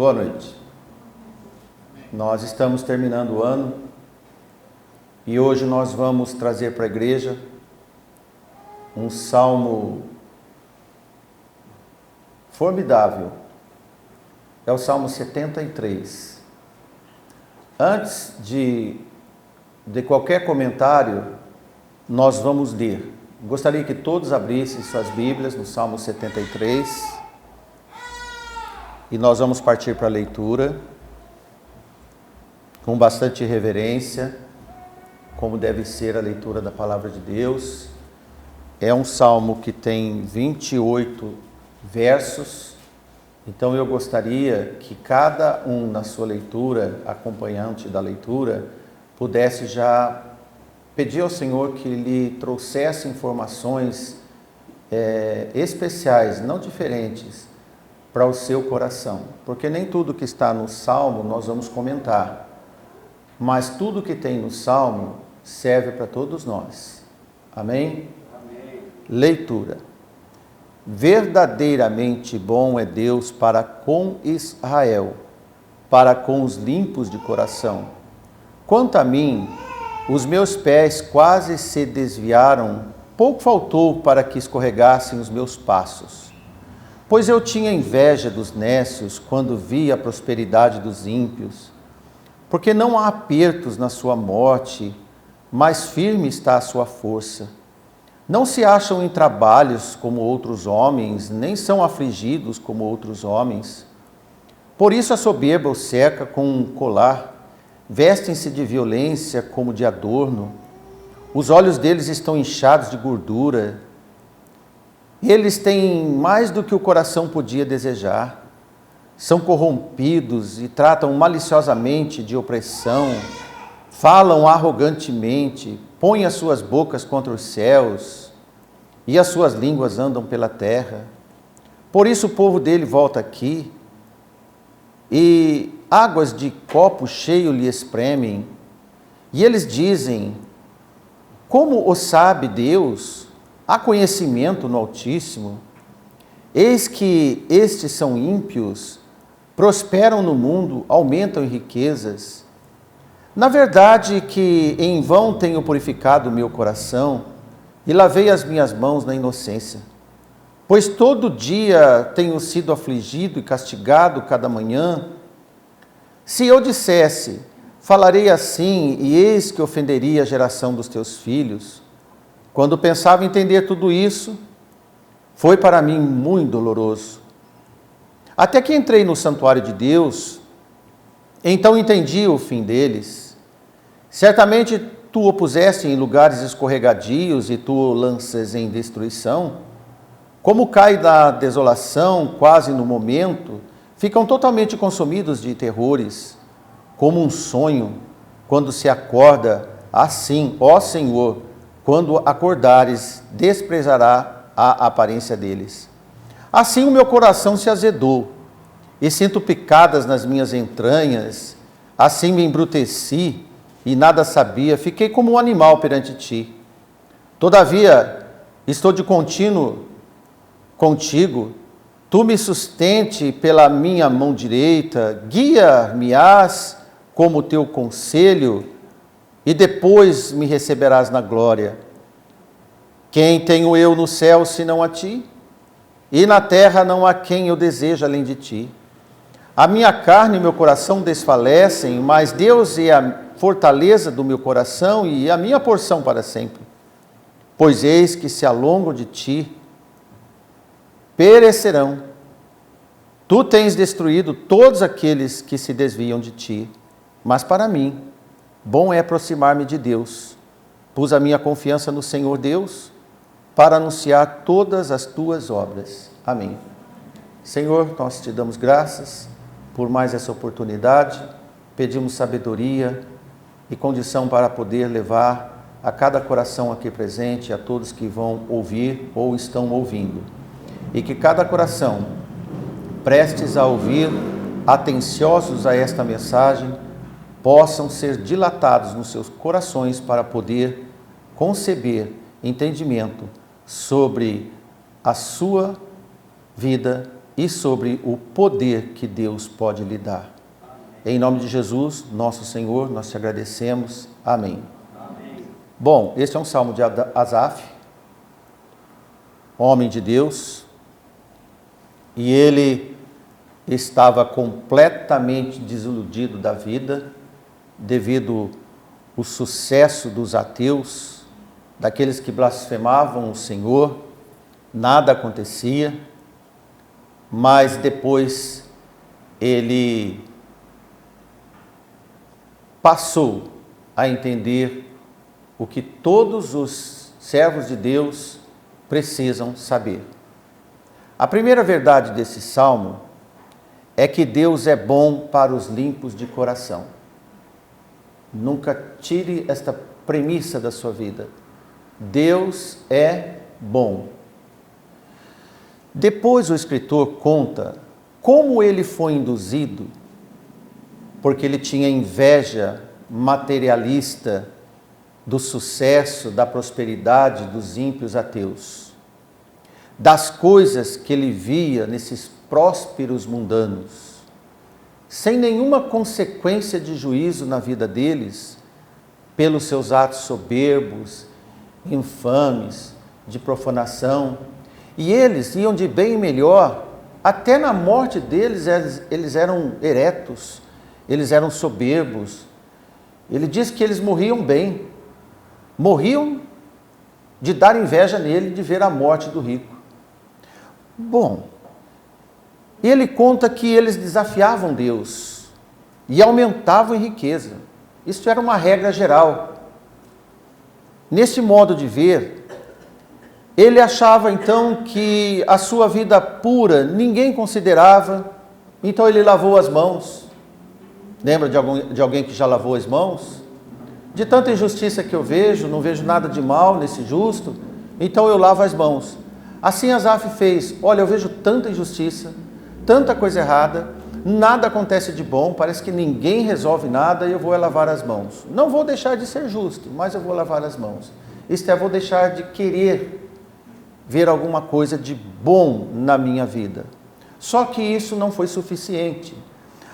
Boa noite. Nós estamos terminando o ano e hoje nós vamos trazer para a igreja um salmo formidável. É o Salmo 73. Antes de qualquer comentário, nós vamos ler. Gostaria que todos abrissem suas Bíblias no Salmo 73. E nós vamos partir para a leitura, com bastante reverência, como deve ser a leitura da Palavra de Deus. É um salmo que tem 28 versos, então eu gostaria que cada um na sua leitura, acompanhante da leitura, pudesse já pedir ao Senhor que lhe trouxesse informações especiais, não diferentes, para o seu coração, porque nem tudo que está no Salmo nós vamos comentar, mas tudo que tem no Salmo serve para todos nós. Amém? Amém. Leitura. Verdadeiramente bom é Deus para com Israel, para com os limpos de coração. Quanto a mim, os meus pés quase se desviaram, pouco faltou para que escorregassem os meus passos. Pois eu tinha inveja dos nécios quando vi a prosperidade dos ímpios, porque não há apertos na sua morte, mas firme está a sua força. Não se acham em trabalhos como outros homens, nem são afligidos como outros homens. Por isso a soberba os cerca com um colar, vestem-se de violência como de adorno, os olhos deles estão inchados de gordura. Eles têm mais do que o coração podia desejar, são corrompidos e tratam maliciosamente de opressão, falam arrogantemente, põem as suas bocas contra os céus e as suas línguas andam pela terra. Por isso o povo dele volta aqui e águas de copo cheio lhe espremem, e eles dizem: como o sabe Deus? Há conhecimento no Altíssimo. Eis que estes são ímpios, prosperam no mundo, aumentam em riquezas. Na verdade que em vão tenho purificado o meu coração e lavei as minhas mãos na inocência. Pois todo dia tenho sido afligido e castigado cada manhã. Se eu dissesse, falarei assim, e eis que ofenderia a geração dos teus filhos. Quando pensava entender tudo isso, foi para mim muito doloroso. Até que entrei no santuário de Deus, então entendi o fim deles. Certamente tu o puseste em lugares escorregadios e tu o lanças em destruição. Como cai da desolação, quase no momento, ficam totalmente consumidos de terrores, como um sonho, quando se acorda, assim, ó Senhor, quando acordares, desprezará a aparência deles. Assim o meu coração se azedou, e sinto picadas nas minhas entranhas, assim me embruteci, e nada sabia, fiquei como um animal perante ti. Todavia, estou de contínuo contigo, tu me sustente pela minha mão direita, guia-me-ás como teu conselho, e depois me receberás na glória. Quem tenho eu no céu senão a ti? E na terra não há quem eu deseje além de ti. A minha carne e meu coração desfalecem, mas Deus é a fortaleza do meu coração e a minha porção para sempre. Pois eis que se alongam de ti, perecerão. Tu tens destruído todos aqueles que se desviam de ti, mas para mim, bom é aproximar-me de Deus. Pus a minha confiança no Senhor Deus para anunciar todas as tuas obras. Amém. Senhor, nós te damos graças por mais essa oportunidade. Pedimos sabedoria e condição para poder levar a cada coração aqui presente, a todos que vão ouvir ou estão ouvindo. E que cada coração, prestes a ouvir, atenciosos a esta mensagem, possam ser dilatados nos seus corações para poder conceber entendimento sobre a sua vida e sobre o poder que Deus pode lhe dar. Em nome de Jesus, nosso Senhor, nós te agradecemos. Amém. Bom, este é um salmo de Asaf, homem de Deus, e ele estava completamente desiludido da vida devido ao sucesso dos ateus, daqueles que blasfemavam o Senhor. Nada acontecia, mas depois ele passou a entender o que todos os servos de Deus precisam saber. A primeira verdade desse salmo é que Deus é bom para os limpos de coração. Nunca tire esta premissa da sua vida. Deus é bom. Depois o escritor conta como ele foi induzido, porque ele tinha inveja materialista do sucesso, da prosperidade dos ímpios ateus, das coisas que ele via nesses prósperos mundanos, sem nenhuma consequência de juízo na vida deles, pelos seus atos soberbos, infames, de profanação. E eles iam de bem e melhor, até na morte deles eles eram eretos, eles eram soberbos. Ele diz que eles morriam bem, morriam de dar inveja nele, de ver a morte do rico. Bom, ele conta que eles desafiavam Deus e aumentavam em riqueza. Isso era uma regra geral. Nesse modo de ver, ele achava então que a sua vida pura ninguém considerava, então ele lavou as mãos. Lembra de alguém que já lavou as mãos? De tanta injustiça que eu vejo, não vejo nada de mal nesse justo, então eu lavo as mãos. Assim Asaf fez. Olha, eu vejo tanta injustiça, tanta coisa errada, nada acontece de bom, parece que ninguém resolve nada e eu vou lavar as mãos. Não vou deixar de ser justo, mas eu vou lavar as mãos. Isto é, vou deixar de querer ver alguma coisa de bom na minha vida. Só que isso não foi suficiente.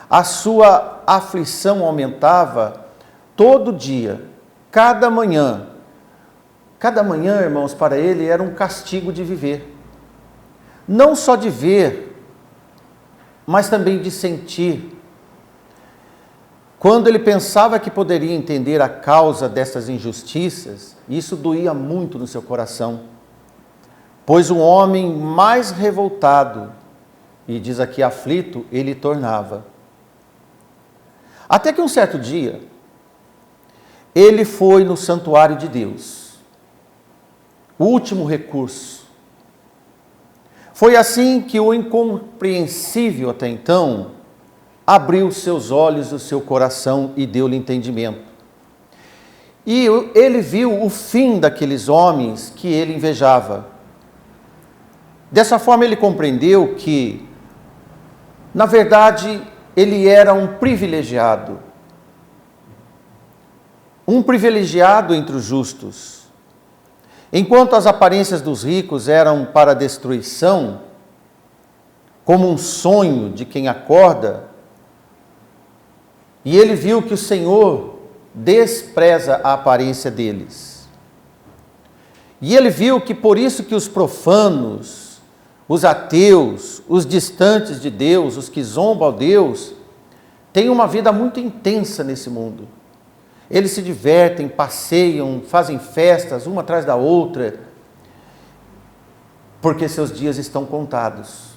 A sua aflição aumentava todo dia, cada manhã. Cada manhã, irmãos, para ele era um castigo de viver. Não só de ver, mas também de sentir. Quando ele pensava que poderia entender a causa dessas injustiças, isso doía muito no seu coração. Pois o homem mais revoltado, e diz aqui aflito, ele tornava. Até que um certo dia, ele foi no santuário de Deus, o último recurso. Foi assim que o incompreensível até então abriu seus olhos, o seu coração e deu-lhe entendimento. E ele viu o fim daqueles homens que ele invejava. Dessa forma ele compreendeu que, na verdade, ele era um privilegiado entre os justos. Enquanto as aparências dos ricos eram para a destruição, como um sonho de quem acorda, e ele viu que o Senhor despreza a aparência deles. E ele viu que por isso que os profanos, os ateus, os distantes de Deus, os que zombam a Deus, têm uma vida muito intensa nesse mundo. Eles se divertem, passeiam, fazem festas, uma atrás da outra, porque seus dias estão contados.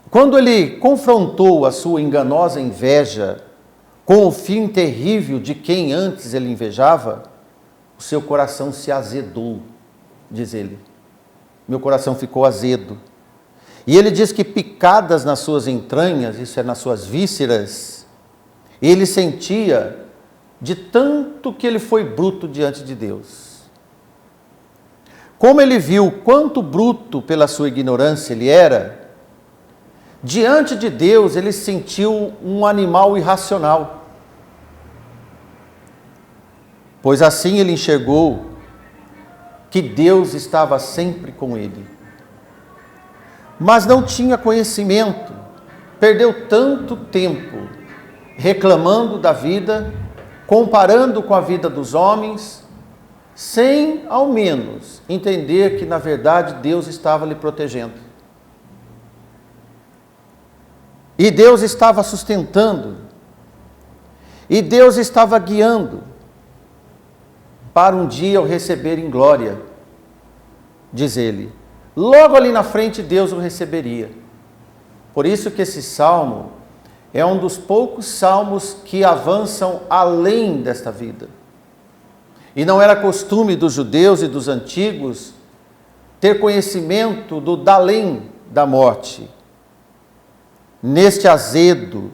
Quando ele confrontou a sua enganosa inveja com o fim terrível de quem antes ele invejava, o seu coração se azedou, diz ele. Meu coração ficou azedo. E ele diz que picadas nas suas entranhas, isso é, nas suas vísceras, ele sentia de tanto que ele foi bruto diante de Deus. Como ele viu quanto bruto pela sua ignorância ele era, diante de Deus ele sentiu um animal irracional. Pois assim ele enxergou que Deus estava sempre com ele. mas não tinha conhecimento, perdeu tanto tempo reclamando da vida, comparando com a vida dos homens, sem ao menos entender que na verdade Deus estava lhe protegendo. E Deus estava sustentando, e Deus estava guiando para um dia o receber em glória, diz ele. Logo ali na frente Deus o receberia. Por isso que esse salmo é um dos poucos salmos que avançam além desta vida. E não era costume dos judeus e dos antigos ter conhecimento do além da morte. Neste azedo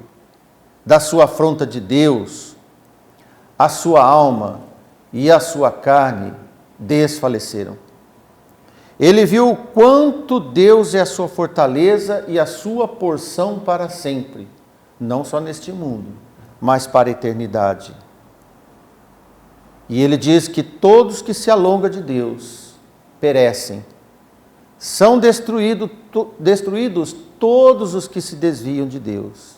da sua afronta de Deus, a sua alma e a sua carne desfaleceram. Ele viu o quanto Deus é a sua fortaleza e a sua porção para sempre, não só neste mundo, mas para a eternidade. E ele diz que todos que se alongam de Deus perecem. São destruídos todos os que se desviam de Deus.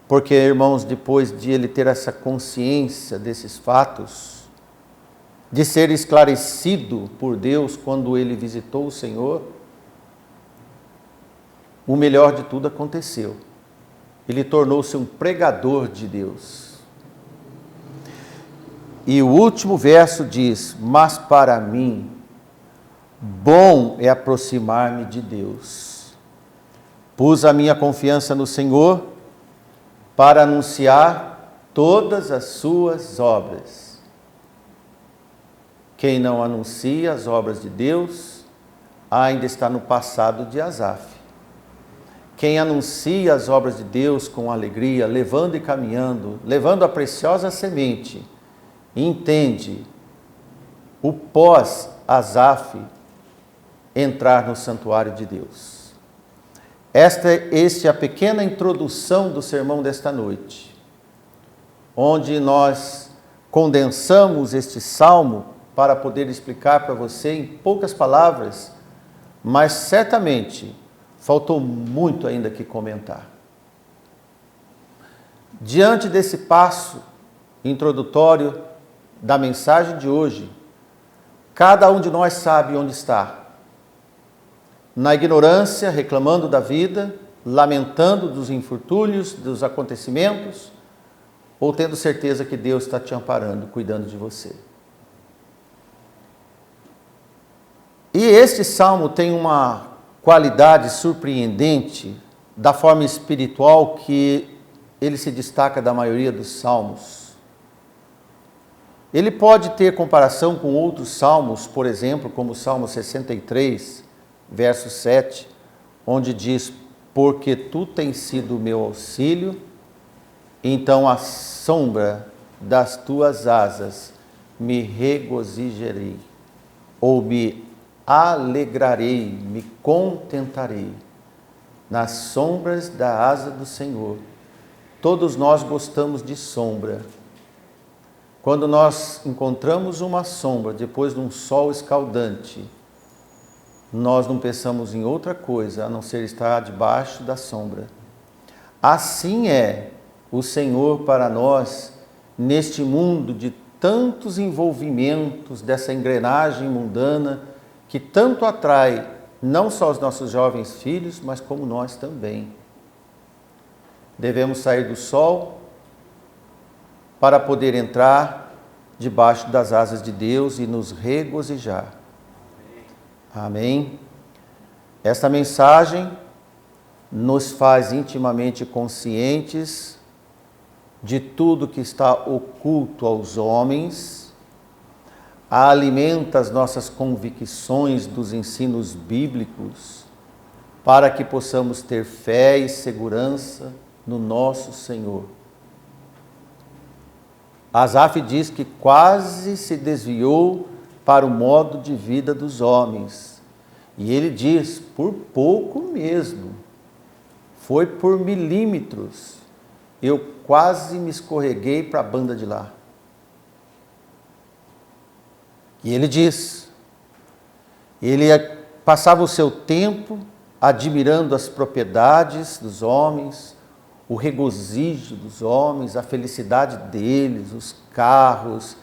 Porque, irmãos, depois de ele ter essa consciência desses fatos, de ser esclarecido por Deus quando ele visitou o Senhor, o melhor de tudo aconteceu. Ele tornou-se um pregador de Deus. E o último verso diz: mas para mim, bom é aproximar-me de Deus. Pus a minha confiança no Senhor para anunciar todas as suas obras. Quem não anuncia as obras de Deus, ainda está no passado de Asaf. Quem anuncia as obras de Deus com alegria, levando e caminhando, levando a preciosa semente, entende o pós-Asaf entrar no santuário de Deus. Esta é a pequena introdução do sermão desta noite, onde nós condensamos este salmo para poder explicar para você em poucas palavras, mas certamente faltou muito ainda que comentar. Diante desse passo introdutório da mensagem de hoje, cada um de nós sabe onde está. Na ignorância, reclamando da vida, lamentando dos infortúnios, dos acontecimentos, ou tendo certeza que Deus está te amparando, cuidando de você. E este salmo tem uma qualidade surpreendente da forma espiritual que ele se destaca da maioria dos salmos. Ele pode ter comparação com outros salmos, por exemplo, como o Salmo 63, verso 7, onde diz: porque tu tens sido o meu auxílio, então à sombra das tuas asas me regozijarei, ou me alegrarei, me contentarei nas sombras da asa do Senhor. Todos nós gostamos de sombra. Quando nós encontramos uma sombra depois de um sol escaldante, nós não pensamos em outra coisa a não ser estar debaixo da sombra. Assim é o Senhor para nós neste mundo de tantos envolvimentos, dessa engrenagem mundana que tanto atrai não só os nossos jovens filhos, mas como nós também. Devemos sair do sol para poder entrar debaixo das asas de Deus e nos regozijar. Amém? Esta mensagem nos faz intimamente conscientes de tudo que está oculto aos homens, alimenta as nossas convicções dos ensinos bíblicos, para que possamos ter fé e segurança no nosso Senhor. Asaf diz que quase se desviou para o modo de vida dos homens. E ele diz, por pouco mesmo, foi por milímetros, eu quase me escorreguei para a banda de lá. E ele diz, ele passava o seu tempo admirando as propriedades dos homens, o regozijo dos homens, a felicidade deles, os carros,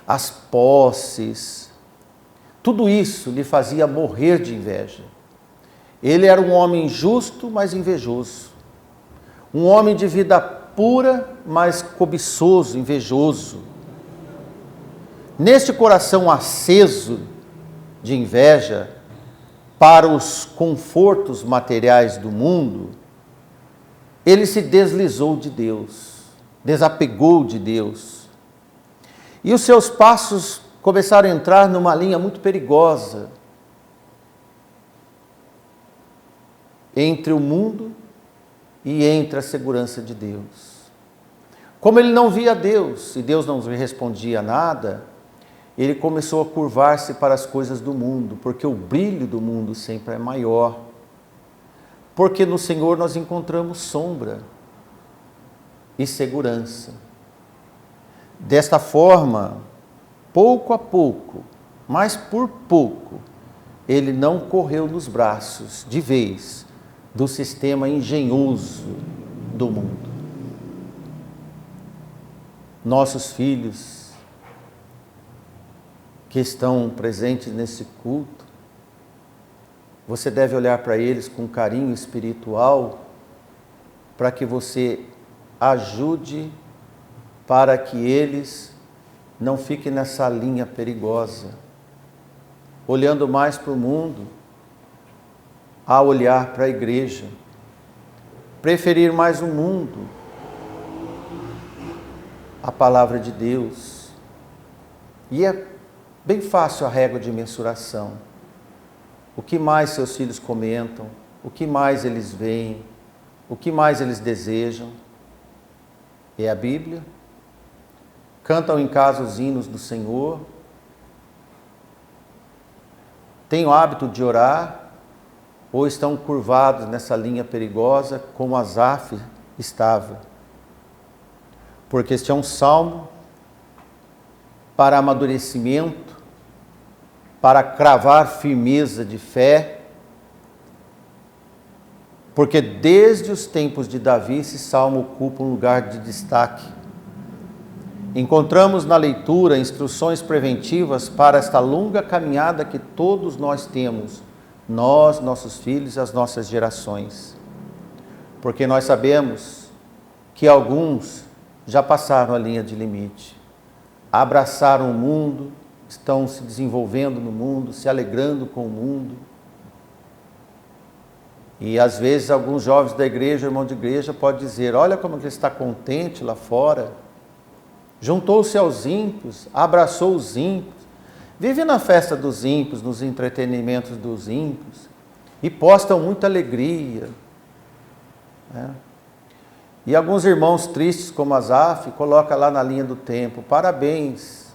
as posses. Tudo isso lhe fazia morrer de inveja. Ele era um homem justo, mas invejoso. Um homem de vida pura, mas cobiçoso, invejoso. Neste coração aceso de inveja para os confortos materiais do mundo, ele se deslizou de Deus, desapegou de Deus. E os seus passos começaram a entrar numa linha muito perigosa entre o mundo e entre a segurança de Deus. Como ele não via Deus e Deus não lhe respondia nada, ele começou a curvar-se para as coisas do mundo, porque o brilho do mundo sempre é maior. Porque no Senhor nós encontramos sombra e segurança. Desta forma, pouco a pouco, mas por pouco, ele não correu nos braços de vez do sistema engenhoso do mundo. Nossos filhos que estão presentes nesse culto, você deve olhar para eles com carinho espiritual, para que você ajude para que eles não fiquem nessa linha perigosa, olhando mais para o mundo, a olhar para a igreja, preferir mais o mundo, a palavra de Deus. E é bem fácil a régua de mensuração. O que mais seus filhos comentam, o que mais eles veem, o que mais eles desejam. É a Bíblia. Cantam em casa os hinos do Senhor. Têm o hábito de orar, ou estão curvados nessa linha perigosa, como Asaf estava. Porque este é um salmo para amadurecimento, para cravar firmeza de fé, porque desde os tempos de Davi esse salmo ocupa um lugar de destaque. Encontramos na leitura instruções preventivas para esta longa caminhada que todos nós temos, nós, nossos filhos e as nossas gerações. Porque nós sabemos que alguns já passaram a linha de limite, abraçaram o mundo, estão se desenvolvendo no mundo, se alegrando com o mundo. E às vezes alguns jovens da igreja, irmão de igreja, pode dizer: olha como ele está contente lá fora, juntou-se aos ímpios, abraçou os ímpios, vive na festa dos ímpios, nos entretenimentos dos ímpios, e postam muita alegria, né? E alguns irmãos tristes como Asaf, coloca lá na linha do tempo: parabéns,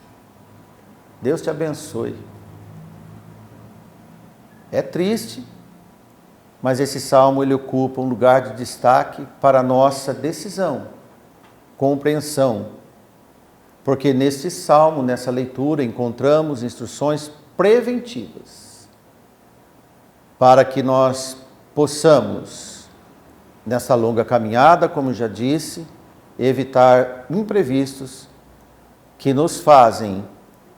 Deus te abençoe. É triste, mas esse salmo ele ocupa um lugar de destaque para a nossa decisão, compreensão. Porque neste salmo, nessa leitura, encontramos instruções preventivas para que nós possamos, nessa longa caminhada, como já disse, evitar imprevistos que nos fazem,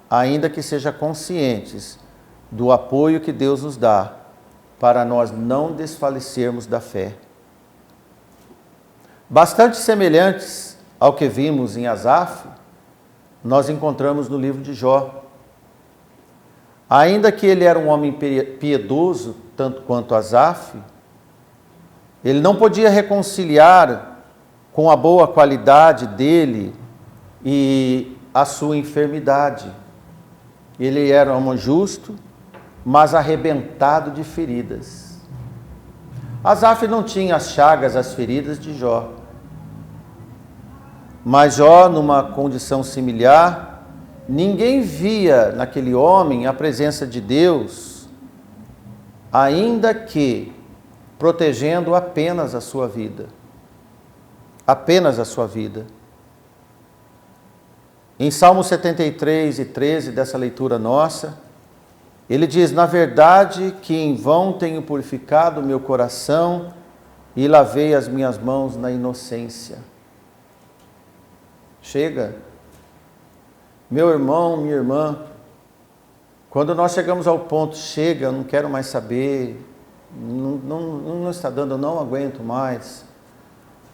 ainda que sejam conscientes do apoio que Deus nos dá, para nós não desfalecermos da fé. Bastante semelhantes ao que vimos em Asaf, nós encontramos no livro de Jó. Ainda que ele era um homem piedoso, tanto quanto Asaf, ele não podia reconciliar com a boa qualidade dele e a sua enfermidade. Ele era um homem justo, mas arrebentado de feridas. Asaf não tinha as chagas, as feridas de Jó. Mas Jó, numa condição similar, ninguém via naquele homem a presença de Deus, ainda que protegendo apenas a sua vida. Apenas a sua vida. Em Salmo 73 e 13 dessa leitura nossa, Ele diz: na verdade que em vão tenho purificado o meu coração e lavei as minhas mãos na inocência. Chega. Meu irmão, minha irmã, quando nós chegamos ao ponto, chega, eu não quero mais saber, não está dando, eu não aguento mais,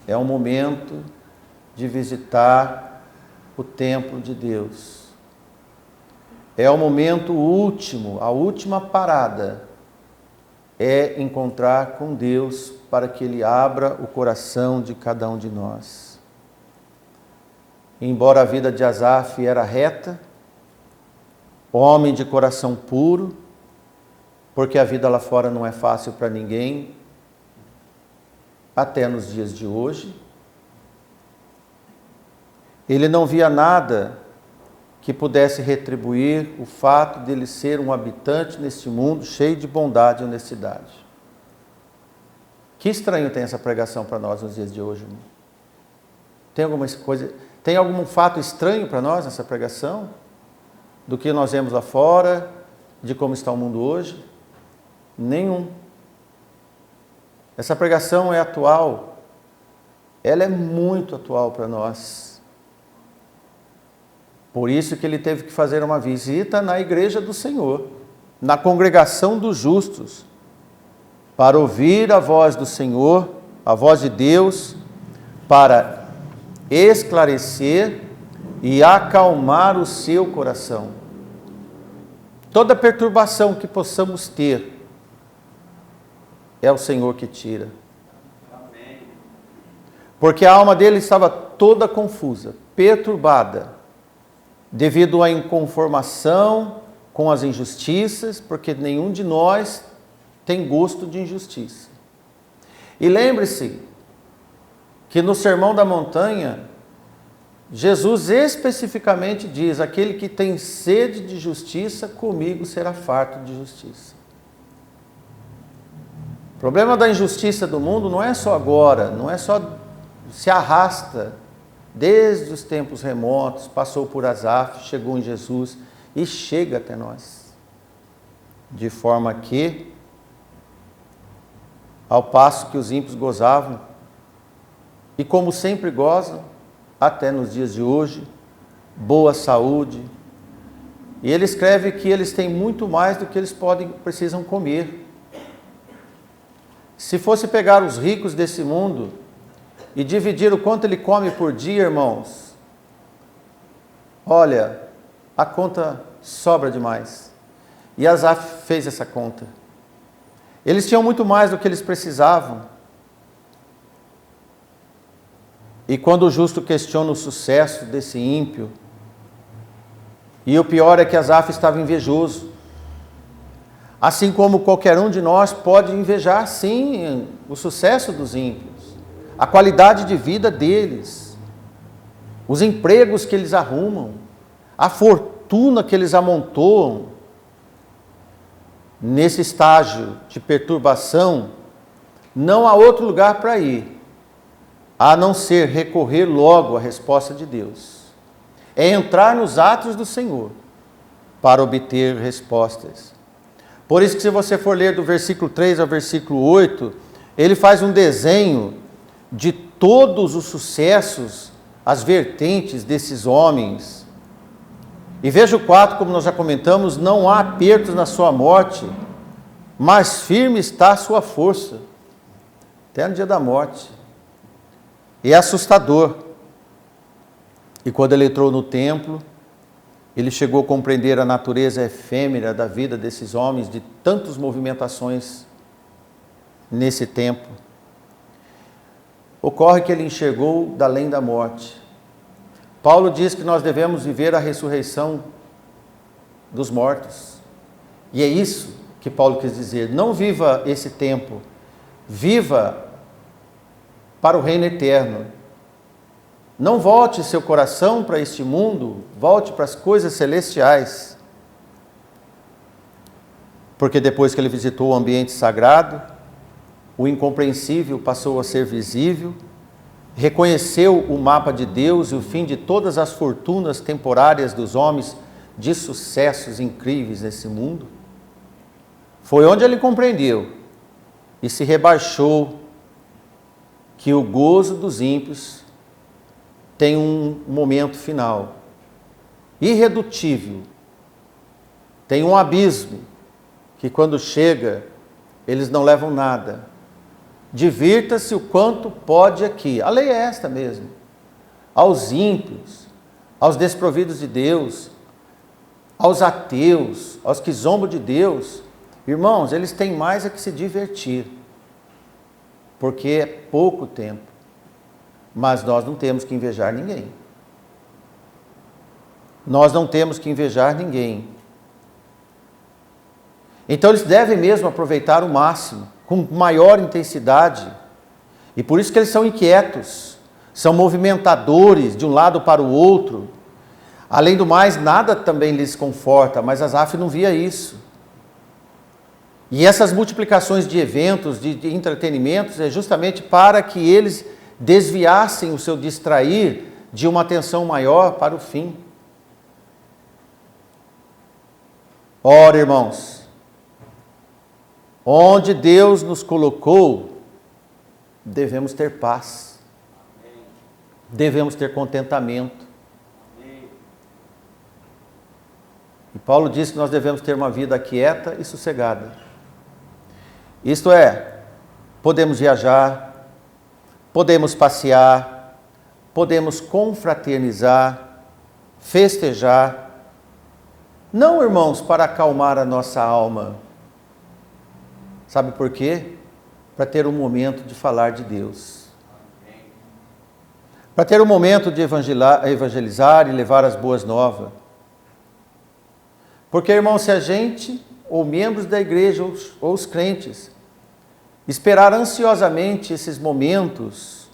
é o momento de visitar o templo de Deus. É o momento último, a última parada é encontrar com Deus para que Ele abra o coração de cada um de nós. Embora a vida de Asaf era reta, homem de coração puro, porque a vida lá fora não é fácil para ninguém, até nos dias de hoje, ele não via nada que pudesse retribuir o fato de ele ser um habitante neste mundo cheio de bondade e honestidade. Que estranho tem essa pregação para nós nos dias de hoje, irmão? Tem algum fato estranho para nós nessa pregação? Do que nós vemos lá fora, de como está o mundo hoje? Nenhum. Essa pregação é atual. Ela é muito atual para nós. Por isso que ele teve que fazer uma visita na igreja do Senhor, na congregação dos justos, para ouvir a voz do Senhor, a voz de Deus, para esclarecer e acalmar o seu coração. Toda perturbação que possamos ter, é o Senhor que tira. Amém. Porque a alma dele estava toda confusa, perturbada, devido à inconformação com as injustiças, porque nenhum de nós tem gosto de injustiça. E lembre-se que no Sermão da Montanha, Jesus especificamente diz: aquele que tem sede de justiça, comigo será farto de justiça. O problema da injustiça do mundo não é só agora, não é só, se arrasta desde os tempos remotos, passou por Asaf, chegou em Jesus e chega até nós. De forma que, ao passo que os ímpios gozavam, e como sempre gozam, até nos dias de hoje, boa saúde. E ele escreve que eles têm muito mais do que eles precisam comer. Se fosse pegar os ricos desse mundo e dividir o quanto ele come por dia, irmãos, olha, a conta sobra demais. E Asaf fez essa conta. Eles tinham muito mais do que eles precisavam. E quando o justo questiona o sucesso desse ímpio, e o pior é que Asaf estava invejoso, assim como qualquer um de nós pode invejar, sim, o sucesso dos ímpios, a qualidade de vida deles, os empregos que eles arrumam, a fortuna que eles amontoam. Nesse estágio de perturbação, não há outro lugar para ir, a não ser recorrer logo à resposta de Deus. É entrar nos atos do Senhor para obter respostas. Por isso que se você for ler do versículo 3 ao versículo 8, ele faz um desenho de todos os sucessos, as vertentes desses homens. E veja o 4, como nós já comentamos: não há apertos na sua morte, mas firme está a sua força, até no dia da morte. E é assustador. E quando ele entrou no templo, ele chegou a compreender a natureza efêmera da vida desses homens, de tantas movimentações nesse tempo. Ocorre que ele enxergou da além da morte. Paulo diz que nós devemos viver a ressurreição dos mortos. E é isso que Paulo quis dizer: não viva esse tempo, viva para o reino eterno. Não volte seu coração para este mundo, volte para as coisas celestiais. Porque depois que ele visitou o ambiente sagrado, o incompreensível passou a ser visível, reconheceu o mapa de Deus e o fim de todas as fortunas temporárias dos homens de sucessos incríveis nesse mundo. Foi onde ele compreendeu e se rebaixou que o gozo dos ímpios tem um momento final, irredutível. Tem um abismo que quando chega, eles não levam nada. Divirta-se o quanto pode aqui. A lei é esta mesmo. Aos ímpios, aos desprovidos de Deus, aos ateus, aos que zombam de Deus, irmãos, eles têm mais a que se divertir, porque é pouco tempo. Mas nós não temos que invejar ninguém. Nós não temos que invejar ninguém. Então eles devem mesmo aproveitar o máximo, com maior intensidade. E por isso que eles são inquietos, são movimentadores de um lado para o outro. Além do mais, nada também lhes conforta, mas Asaf não via isso. E essas multiplicações de eventos, de entretenimentos, é justamente para que eles desviassem o seu distrair de uma atenção maior para o fim. Ora, irmãos, onde Deus nos colocou, devemos ter paz, devemos ter contentamento. E Paulo diz que nós devemos ter uma vida quieta e sossegada. Isto é, podemos viajar, podemos passear, podemos confraternizar, festejar. Não, irmãos, para acalmar a nossa alma. Sabe por quê? Para ter um momento de falar de Deus. Para ter um momento de evangelizar e levar as boas novas. Porque, irmãos, se a gente, ou membros da igreja, ou os crentes, esperar ansiosamente esses momentos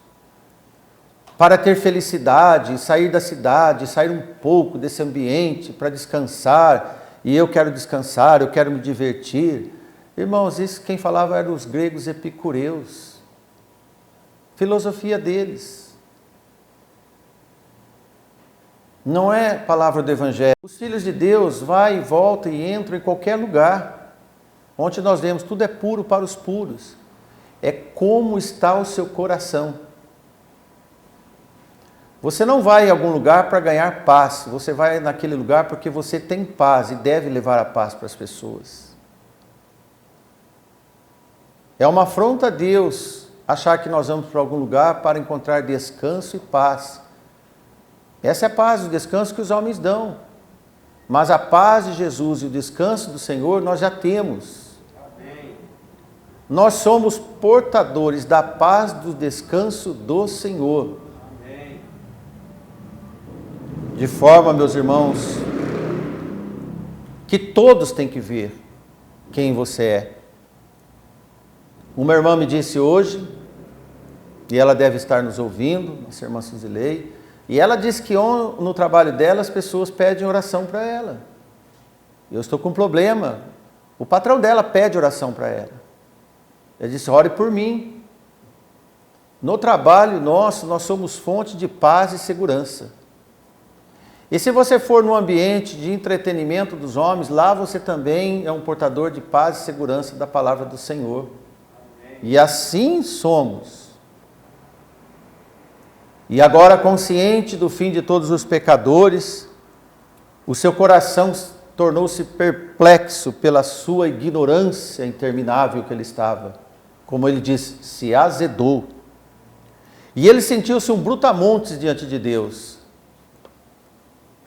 para ter felicidade, sair da cidade, sair um pouco desse ambiente para descansar, e eu quero descansar, eu quero me divertir. Irmãos, isso quem falava eram os gregos epicureus, filosofia deles. Não é palavra do Evangelho. Os filhos de Deus vai e volta e entram em qualquer lugar. Onde nós vemos, tudo é puro para os puros. É como está o seu coração. Você não vai em algum lugar para ganhar paz. Você vai naquele lugar porque você tem paz e deve levar a paz para as pessoas. É uma afronta a Deus achar que nós vamos para algum lugar para encontrar descanso e paz. Essa é a paz, o descanso que os homens dão. Mas a paz de Jesus e o descanso do Senhor nós já temos. Amém. Nós somos portadores da paz do descanso do Senhor. Amém. De forma, meus irmãos, que todos têm que ver quem você é. Uma irmã me disse hoje, e ela deve estar nos ouvindo, nossa irmã Suzilei, e ela disse que no trabalho dela as pessoas pedem oração para ela. Eu estou com um problema. O patrão dela pede oração para ela. Ela disse, ore por mim. No trabalho nosso, nós somos fonte de paz e segurança. E se você for no ambiente de entretenimento dos homens, lá você também é um portador de paz e segurança da palavra do Senhor. E assim somos. E agora, consciente do fim de todos os pecadores, o seu coração tornou-se perplexo pela sua ignorância interminável que ele estava. Como ele diz, se azedou. E ele sentiu-se um brutamontes diante de Deus.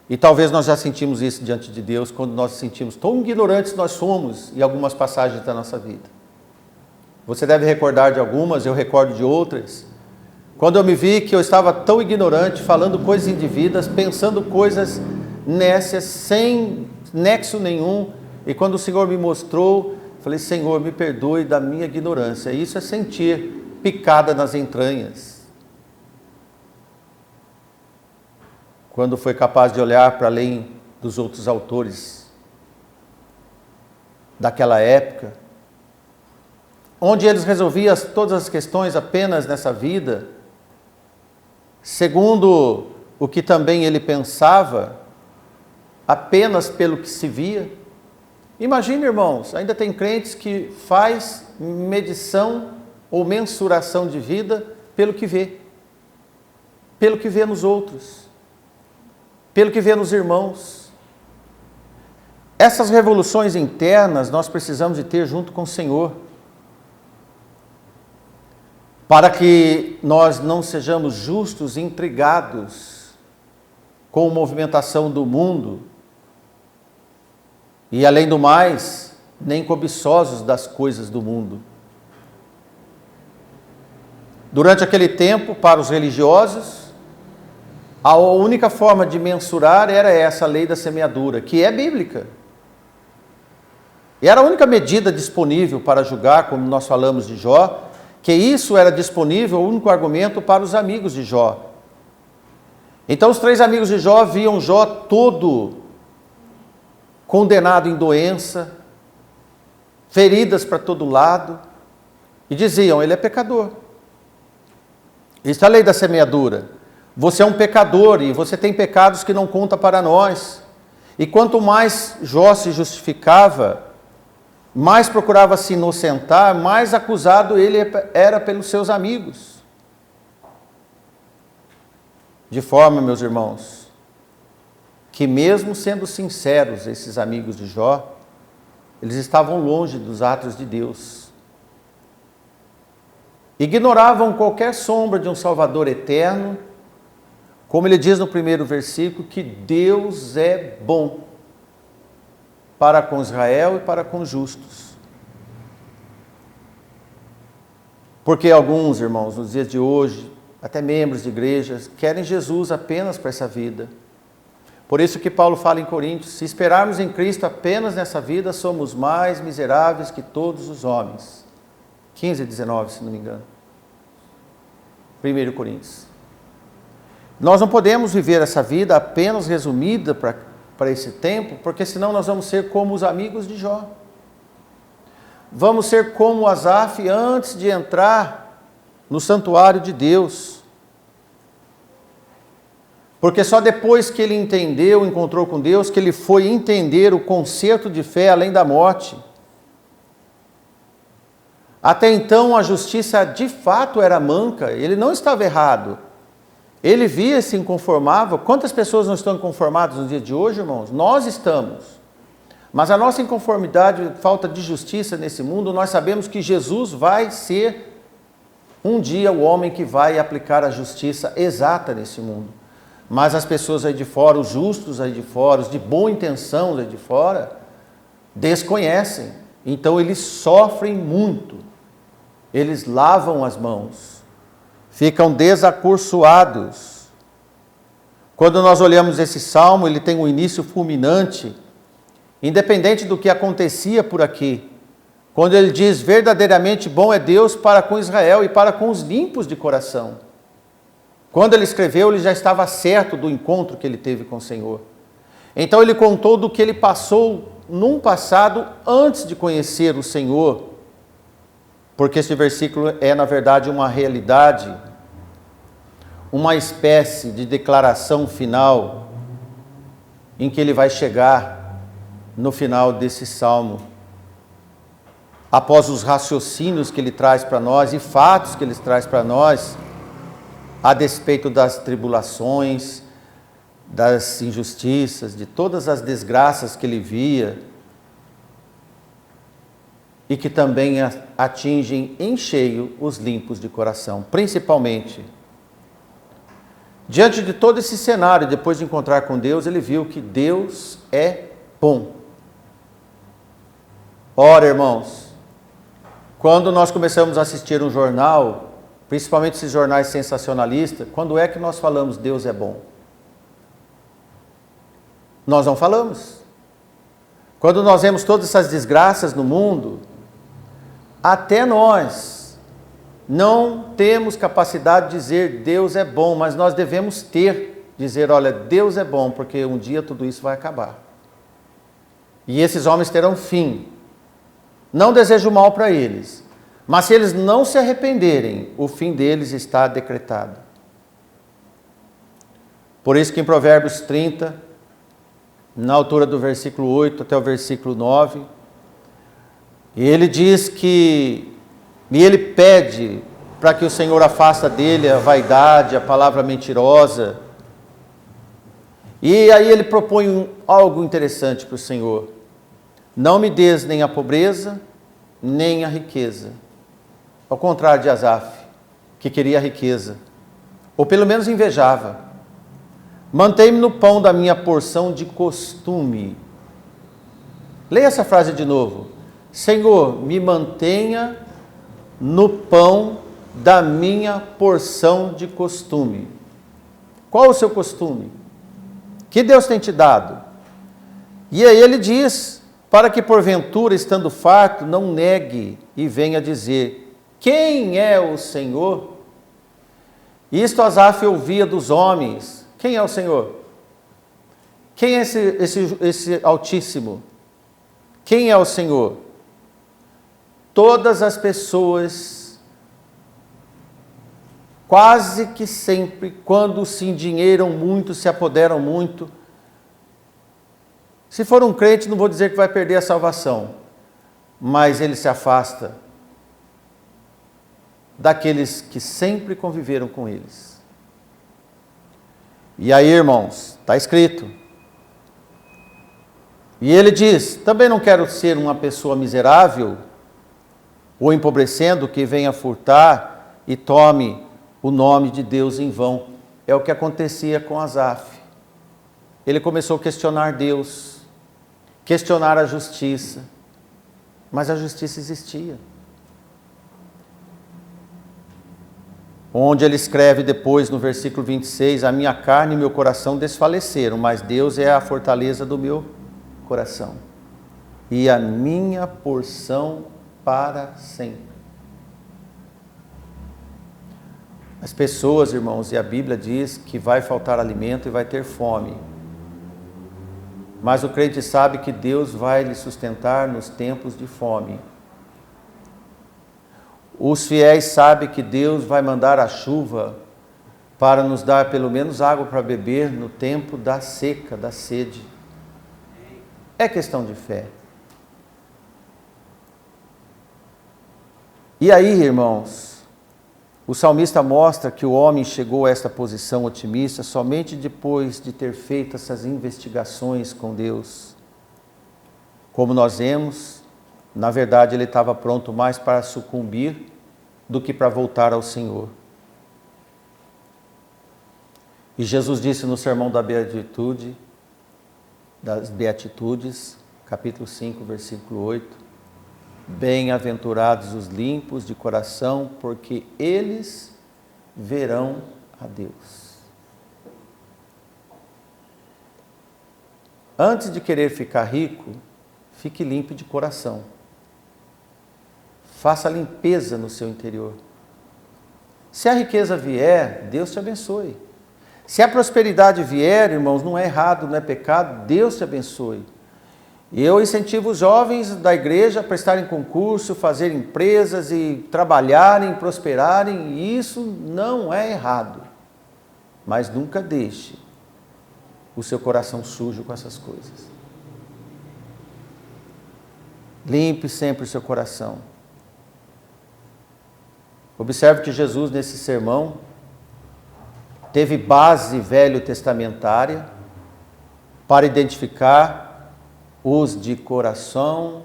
E talvez nós já sentimos isso diante de Deus, quando nós sentimos tão ignorantes nós somos em algumas passagens da nossa vida. Você deve recordar de algumas, eu recordo de outras. Quando eu me vi que eu estava tão ignorante, falando coisas indevidas, pensando coisas nécias, sem nexo nenhum, e quando o Senhor me mostrou, falei, Senhor, me perdoe da minha ignorância. Isso é sentir picada nas entranhas. Quando foi capaz de olhar para além dos outros autores daquela época, onde eles resolviam todas as questões apenas nessa vida, segundo o que também ele pensava, apenas pelo que se via, Imagine, irmãos, ainda tem crentes que faz medição ou mensuração de vida pelo que vê nos outros, pelo que vê nos irmãos. Essas revoluções internas nós precisamos de ter junto com o Senhor, para que nós não sejamos justos e intrigados com a movimentação do mundo e, além do mais, nem cobiçosos das coisas do mundo. Durante aquele tempo, para os religiosos, a única forma de mensurar era essa lei da semeadura, que é bíblica. E era a única medida disponível para julgar, como nós falamos de Jó, que isso era disponível, o único argumento para os amigos de Jó. Então os 3 amigos de Jó viam Jó todo condenado em doença, feridas para todo lado, e diziam, ele é pecador. Isso é a lei da semeadura. Você é um pecador e você tem pecados que não conta para nós. E quanto mais Jó se justificava, mais procurava se inocentar, mais acusado ele era pelos seus amigos. De forma, meus irmãos, que mesmo sendo sinceros, esses amigos de Jó, eles estavam longe dos atos de Deus. Ignoravam qualquer sombra de um Salvador eterno, como ele diz no primeiro versículo, que Deus é bom para com Israel e para com os justos. Porque alguns, irmãos, nos dias de hoje, até membros de igrejas, querem Jesus apenas para essa vida. Por isso que Paulo fala em Coríntios, se esperarmos em Cristo apenas nessa vida, somos mais miseráveis que todos os homens. 15 e 19, se não me engano. 1 Coríntios. Nós não podemos viver essa vida apenas resumida para esse tempo, porque senão nós vamos ser como os amigos de Jó. Vamos ser como Asaf antes de entrar no santuário de Deus. Porque só depois que ele entendeu, encontrou com Deus, que ele foi entender o conceito de fé além da morte. Até então a justiça de fato era manca, ele não estava errado. Ele via e se inconformava. Quantas pessoas não estão conformadas no dia de hoje, irmãos? Nós estamos. Mas a nossa inconformidade, falta de justiça nesse mundo, nós sabemos que Jesus vai ser um dia o homem que vai aplicar a justiça exata nesse mundo. Mas as pessoas aí de fora, os justos aí de fora, os de boa intenção aí de fora, desconhecem. Então eles sofrem muito. Eles lavam as mãos. Ficam desacursoados. Quando nós olhamos esse salmo, ele tem um início fulminante, independente do que acontecia por aqui. Quando ele diz, verdadeiramente bom é Deus para com Israel e para com os limpos de coração. Quando ele escreveu, ele já estava certo do encontro que ele teve com o Senhor. Então ele contou do que ele passou num passado antes de conhecer o Senhor. Porque esse versículo é, na verdade, uma realidade, uma espécie de declaração final, em que ele vai chegar no final desse salmo, após os raciocínios que ele traz para nós e fatos que ele traz para nós, a despeito das tribulações, das injustiças, de todas as desgraças que ele via, e que também atingem em cheio os limpos de coração, principalmente. Diante de todo esse cenário, depois de encontrar com Deus, ele viu que Deus é bom. Ora, irmãos, quando nós começamos a assistir um jornal, principalmente esses jornais sensacionalistas, quando é que nós falamos Deus é bom? Nós não falamos. Quando nós vemos todas essas desgraças no mundo, até nós não temos capacidade de dizer Deus é bom, mas nós devemos dizer, olha, Deus é bom, porque um dia tudo isso vai acabar. E esses homens terão fim. Não desejo mal para eles, mas se eles não se arrependerem, o fim deles está decretado. Por isso que em Provérbios 30, na altura do versículo 8 até o versículo 9. E ele diz que, e ele pede para que o Senhor afasta dele a vaidade, a palavra mentirosa. E aí ele propõe algo interessante para o Senhor. Não me des nem a pobreza, nem a riqueza. Ao contrário de Asaf, que queria a riqueza, ou pelo menos invejava. Mantém-me no pão da minha porção de costume. Leia essa frase de novo. Senhor, me mantenha no pão da minha porção de costume. Qual o seu costume? Que Deus tem te dado? E aí ele diz, para que porventura, estando farto, não negue e venha dizer, quem é o Senhor? Isto Asaf ouvia dos homens. Quem é o Senhor? Quem é esse Altíssimo? Quem é o Senhor? Todas as pessoas, quase que sempre, quando se endinheiram muito, se apoderam muito, se for um crente, não vou dizer que vai perder a salvação, mas ele se afasta daqueles que sempre conviveram com eles. E aí, irmãos, está escrito. E ele diz, também não quero ser uma pessoa miserável, ou empobrecendo, que venha furtar e tome o nome de Deus em vão. É o que acontecia com Asaf. Ele começou a questionar Deus, questionar a justiça, mas a justiça existia. Onde ele escreve depois no versículo 26, a minha carne e meu coração desfaleceram, mas Deus é a fortaleza do meu coração e a minha porção para sempre. As pessoas, irmãos, e a Bíblia diz que vai faltar alimento e vai ter fome. Mas o crente sabe que Deus vai lhe sustentar nos tempos de fome. Os fiéis sabem que Deus vai mandar a chuva para nos dar pelo menos água para beber no tempo da seca, da sede. É questão de fé. E aí, irmãos, o salmista mostra que o homem chegou a esta posição otimista somente depois de ter feito essas investigações com Deus. Como nós vemos, na verdade ele estava pronto mais para sucumbir do que para voltar ao Senhor. E Jesus disse no sermão das Beatitudes, capítulo 5, versículo 8, bem-aventurados os limpos de coração, porque eles verão a Deus. Antes de querer ficar rico, fique limpo de coração. Faça limpeza no seu interior. Se a riqueza vier, Deus te abençoe. Se a prosperidade vier, irmãos, não é errado, não é pecado, Deus te abençoe. Eu incentivo os jovens da igreja a prestarem concurso, fazer empresas e trabalharem, prosperarem, e isso não é errado. Mas nunca deixe o seu coração sujo com essas coisas. Limpe sempre o seu coração. Observe que Jesus, nesse sermão, teve base velho-testamentária para identificar os de coração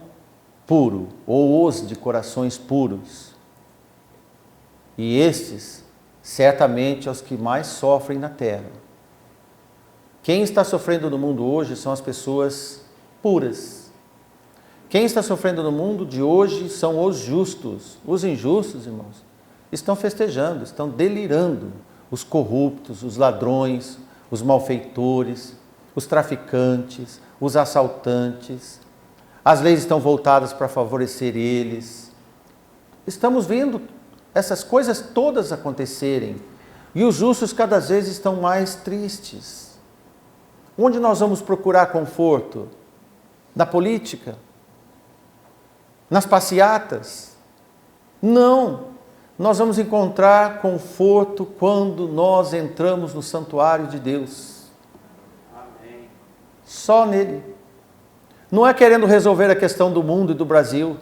puro, ou os de corações puros. E estes, certamente, são os que mais sofrem na terra. Quem está sofrendo no mundo hoje são as pessoas puras. Quem está sofrendo no mundo de hoje são os justos. Os injustos, irmãos, estão festejando, estão delirando. Os corruptos, os ladrões, os malfeitores, os traficantes, os assaltantes. As leis estão voltadas para favorecer eles. Estamos vendo essas coisas todas acontecerem. E os justos cada vez estão mais tristes. Onde nós vamos procurar conforto? Na política? Nas passeatas? Não. Nós vamos encontrar conforto quando nós entramos no santuário de Deus. Amém. Só nele. Não é querendo resolver a questão do mundo e do Brasil.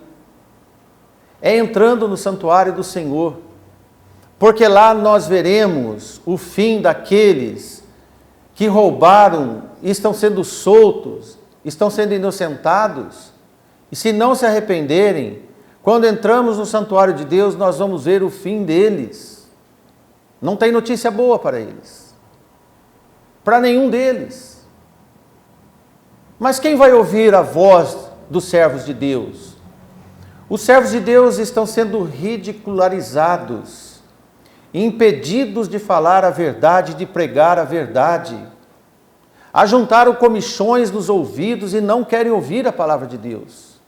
É entrando no santuário do Senhor. Porque lá nós veremos o fim daqueles que roubaram e estão sendo soltos, estão sendo inocentados. E se não se arrependerem, quando entramos no santuário de Deus, nós vamos ver o fim deles. Não tem notícia boa para eles. Para nenhum deles. Mas quem vai ouvir a voz dos servos de Deus? Os servos de Deus estão sendo ridicularizados, impedidos de falar a verdade, de pregar a verdade. Ajuntaram comichões nos ouvidos e não querem ouvir a palavra de Deus.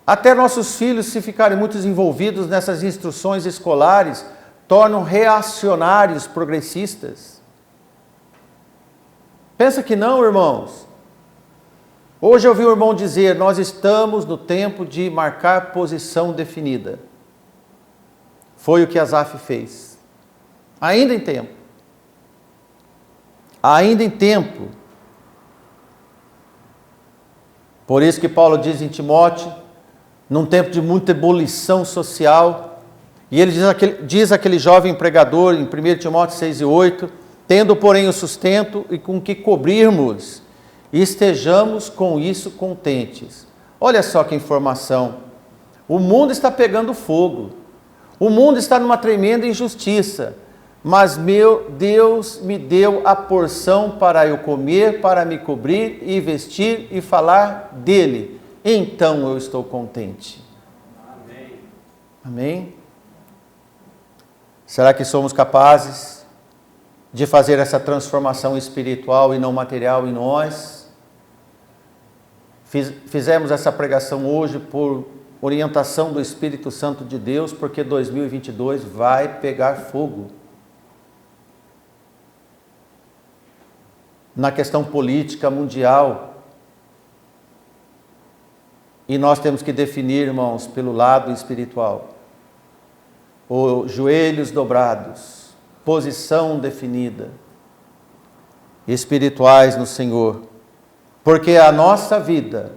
Até nossos filhos, se ficarem muito envolvidos nessas instruções escolares, tornam reacionários progressistas. Pensa que não, irmãos. Hoje eu ouvi um irmão dizer, nós estamos no tempo de marcar posição definida. Foi o que Asaf fez. Ainda em tempo. Ainda em tempo. Por isso que Paulo diz em Timóteo, num tempo de muita ebulição social, e ele diz aquele jovem pregador em 1 Timóteo 6:8, tendo porém o sustento e com que cobrirmos, e estejamos com isso contentes. Olha só que informação. O mundo está pegando fogo. O mundo está numa tremenda injustiça. Mas meu Deus me deu a porção para eu comer, para me cobrir e vestir e falar dele. Então eu estou contente. Amém. Amém? Será que somos capazes de fazer essa transformação espiritual e não material em nós? Fizemos essa pregação hoje por orientação do Espírito Santo de Deus, porque 2022 vai pegar fogo. Na questão política mundial. E nós temos que definir, irmãos, pelo lado espiritual. Os joelhos dobrados, posição definida, espirituais no Senhor. Porque a nossa vida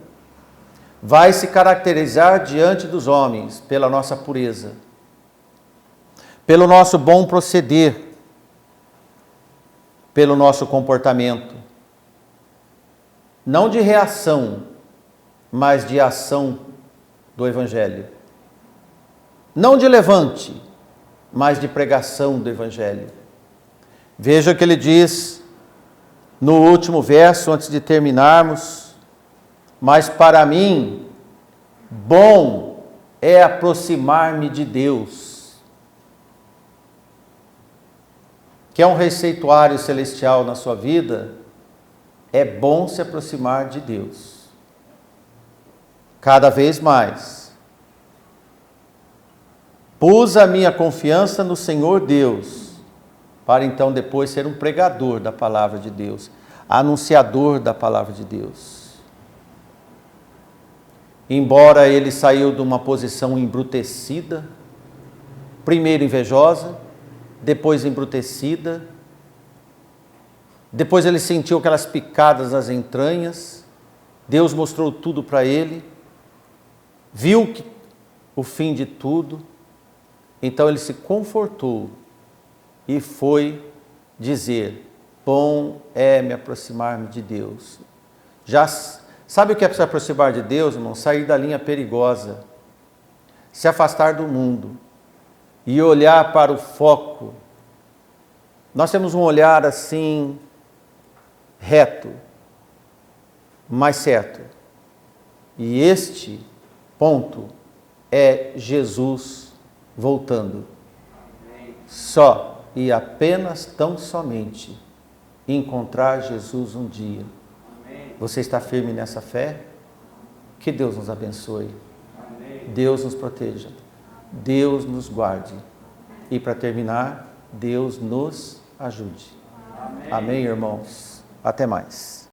vai se caracterizar diante dos homens pela nossa pureza, pelo nosso bom proceder, pelo nosso comportamento. Não de reação, mas de ação do Evangelho. Não de levante, mas de pregação do Evangelho. Veja o que ele diz no último verso, antes de terminarmos. Mas para mim, bom é aproximar-me de Deus. Quer um receituário celestial na sua vida? É bom se aproximar de Deus. Cada vez mais. Pus a minha confiança no Senhor Deus, para então depois ser um pregador da palavra de Deus, anunciador da palavra de Deus. Embora ele saiu de uma posição embrutecida, primeiro invejosa, depois embrutecida, depois ele sentiu aquelas picadas nas entranhas, Deus mostrou tudo para ele, viu o fim de tudo, então ele se confortou e foi dizer, bom é me aproximar-me de Deus. Já sabe o que é se aproximar de Deus, irmão? Sair da linha perigosa, se afastar do mundo e olhar para o foco. Nós temos um olhar assim, reto, mas certo. E este ponto é Jesus voltando. Só e apenas tão somente encontrar Jesus um dia. Você está firme nessa fé? Que Deus nos abençoe. Deus nos proteja. Deus nos guarde. E para terminar, Deus nos ajude. Amém, irmãos? Até mais.